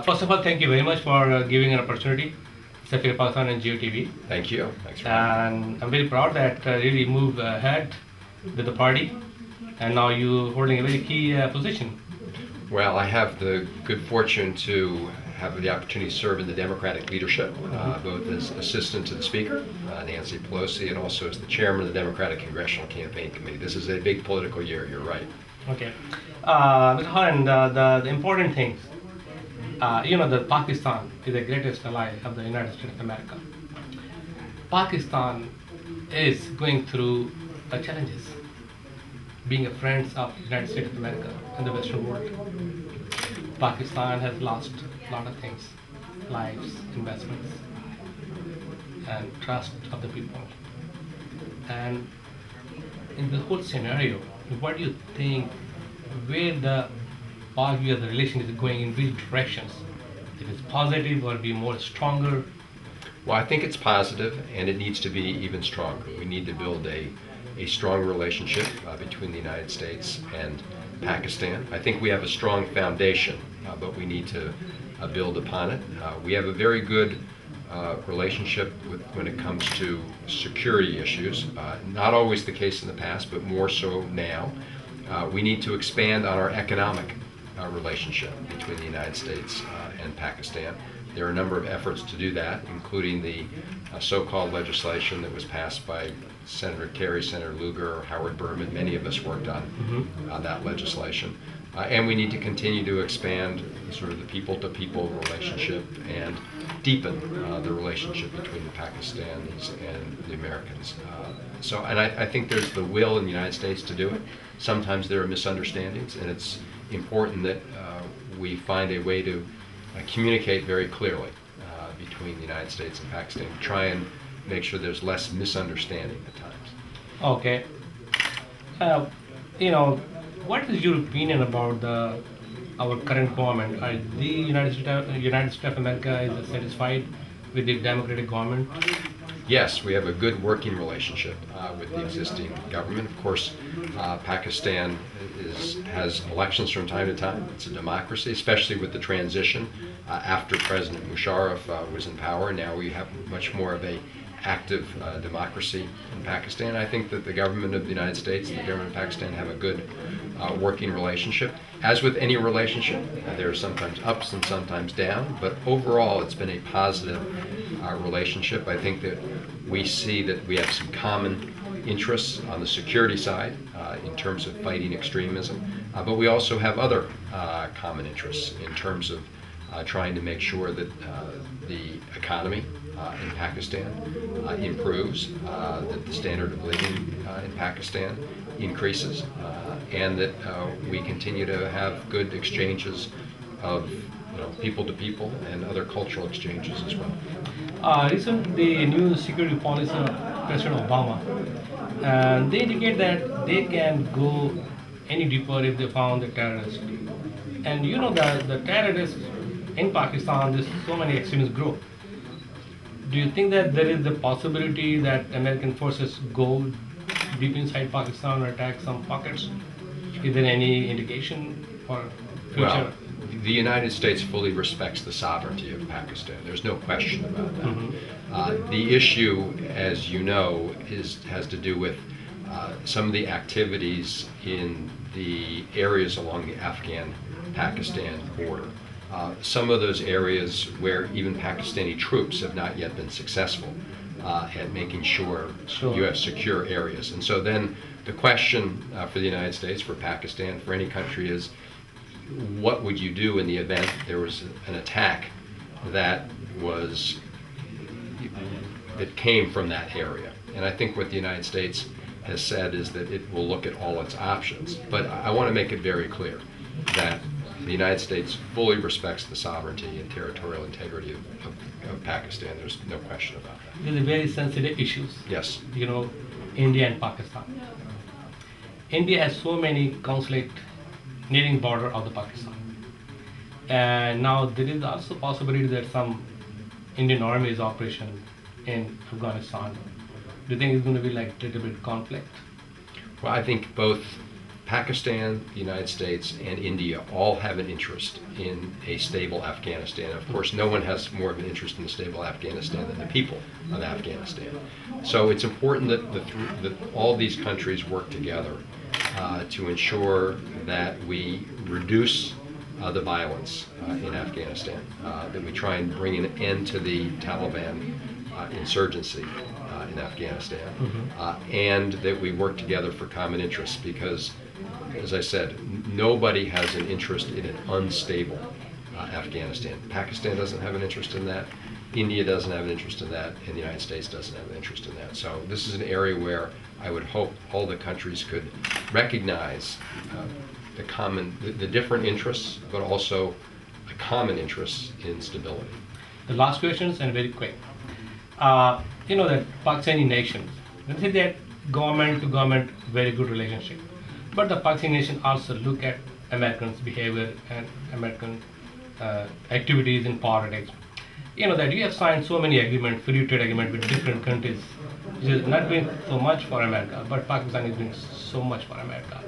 First of all, thank you very much for giving an opportunity, Safir Pakistan and GeoTV. Thank you. Thanks for having me. And I'm very proud that really moved ahead with the party, and now you're holding a very key position. Well, I have the good fortune to have the opportunity to serve in the Democratic leadership, both as assistant to the Speaker, Nancy Pelosi, and also as the chairman of the Democratic Congressional Campaign Committee. This is a big political year, you're right. Okay. Mr. Holland, the important things, that Pakistan is the greatest ally of the United States of America. Pakistan is going through challenges, being a friend of the United States of America and the Western world. Pakistan has lost a lot of things, lives, investments, and trust of the people. And in the whole scenario, what do you think, where the the relation is going, in which directions? If it's positive or be more stronger? Well, I think it's positive, and it needs to be even stronger. We need to build a strong relationship between the United States and Pakistan. I think we have a strong foundation, but we need to build upon it. We have a very good relationship when it comes to security issues. Not always the case in the past, but more so now. We need to expand on our economic relationship between the United States and Pakistan. There are a number of efforts to do that, including the so-called legislation that was passed by Senator Kerry, Senator Lugar, Howard Berman. Many of us worked on that legislation. And we need to continue to expand sort of the people-to-people relationship and deepen the relationship between the Pakistanis and the Americans. And I think there's the will in the United States to do it. Sometimes there are misunderstandings, and it's important that we find a way to communicate very clearly between the United States and Pakistan, try and make sure there's less misunderstanding at times. Okay. What is your opinion about our current government? Are the United States of America is satisfied with the Democratic government? Yes, we have a good working relationship with the existing government. Of course, Pakistan has elections from time to time. It's a democracy, especially with the transition after President Musharraf was in power. Now we have much more of a active democracy in Pakistan. I think that the government of the United States and the government of Pakistan have a good working relationship. As with any relationship, there are sometimes ups and sometimes down, but overall it's been a positive relationship. I think that we see that we have some common interests on the security side in terms of fighting extremism, but we also have other common interests in terms of trying to make sure that the economy in Pakistan improves, that the standard of living in Pakistan increases, and that we continue to have good exchanges of people to people and other cultural exchanges as well. Recently, the new security policy of President Obama, and they indicate that they can go any deeper if they found the terrorist. And the terrorists in Pakistan, there's so many extremist groups. Do you think that there is the possibility that American forces go deep inside Pakistan or attack some pockets? Is there any indication for future? Well, the United States fully respects the sovereignty of Pakistan. There's no question about that. The issue, as you know, has to do with some of the activities in the areas along the Afghan-Pakistan border. Some of those areas where even Pakistani troops have not yet been successful at making sure you have secure areas. And so then the question for the United States, for Pakistan, for any country is, what would you do in the event there was an attack that came from that area? And I think what the United States has said is that it will look at all its options. But I want to make it very clear that the United States fully respects the sovereignty and territorial integrity of Pakistan. There's no question about that. These are very sensitive issues. Yes. India and Pakistan. India has so many conflict nearing border of the Pakistan. And now there is also possibility that some Indian army is operation in Afghanistan. Do you think it's going to be like a little bit conflict? Well, I think both Pakistan, the United States, and India all have an interest in a stable Afghanistan. Of course, no one has more of an interest in a stable Afghanistan than the people of Afghanistan. So it's important that all these countries work together to ensure that we reduce the violence in Afghanistan, that we try and bring an end to the Taliban insurgency in Afghanistan, and that we work together for common interests, because, as I said, nobody has an interest in an unstable Afghanistan. Pakistan doesn't have an interest in that, India doesn't have an interest in that, and the United States doesn't have an interest in that. So this is an area where I would hope all the countries could recognize the different interests, but also a common interest in stability. The last questions, and very quick. You know that Pakistani nations, let's say that government to government, very good relationship. But the Pakistani nation also look at Americans' behavior and American activities in politics. You know that you have signed so many agreements, free trade agreement with different countries, which is not doing so much for America, but Pakistan is doing so much for America.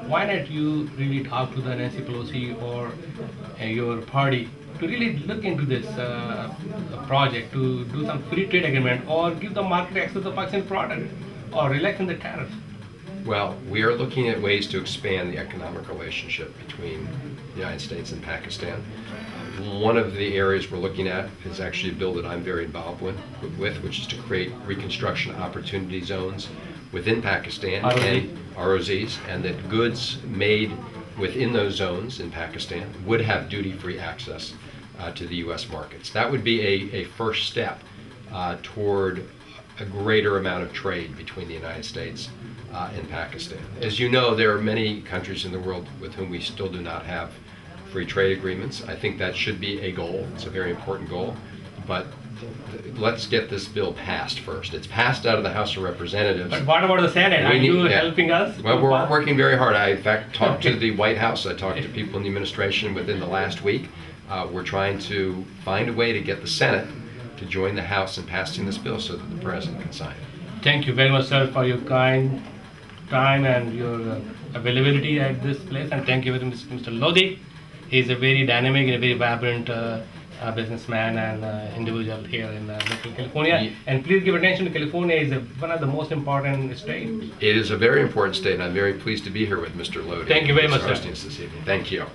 Why not you really talk to the Nancy Pelosi or your party to really look into this project, to do some free trade agreement or give the market access to Pakistan product or relax in the tariffs? Well, we are looking at ways to expand the economic relationship between the United States and Pakistan. One of the areas we're looking at is actually a bill that I'm very involved with, which is to create reconstruction opportunity zones within Pakistan and ROZs, and that goods made within those zones in Pakistan would have duty-free access to the U.S. markets. That would be a first step toward a greater amount of trade between the United States and Pakistan. As you know, there are many countries in the world with whom we still do not have free trade agreements. I think that should be a goal. It's a very important goal. But let's get this bill passed first. It's passed out of the House of Representatives. But what about the Senate? Are you helping us? Well, we're working very hard. I, in fact, talked to the White House. I talked to people in the administration within the last week. We're trying to find a way to get the Senate to join the House in passing this bill so that the President can sign it. Thank you very much, sir, for your kind time and your availability at this place. And thank you very much, Mr. Lodi. He's a very dynamic and a very vibrant businessman and individual here in California. And please give attention to California is one of the most important states. It is a very important state, and I'm very pleased to be here with Mr. Lodi. Thank you very much, sir. This evening. Thank you.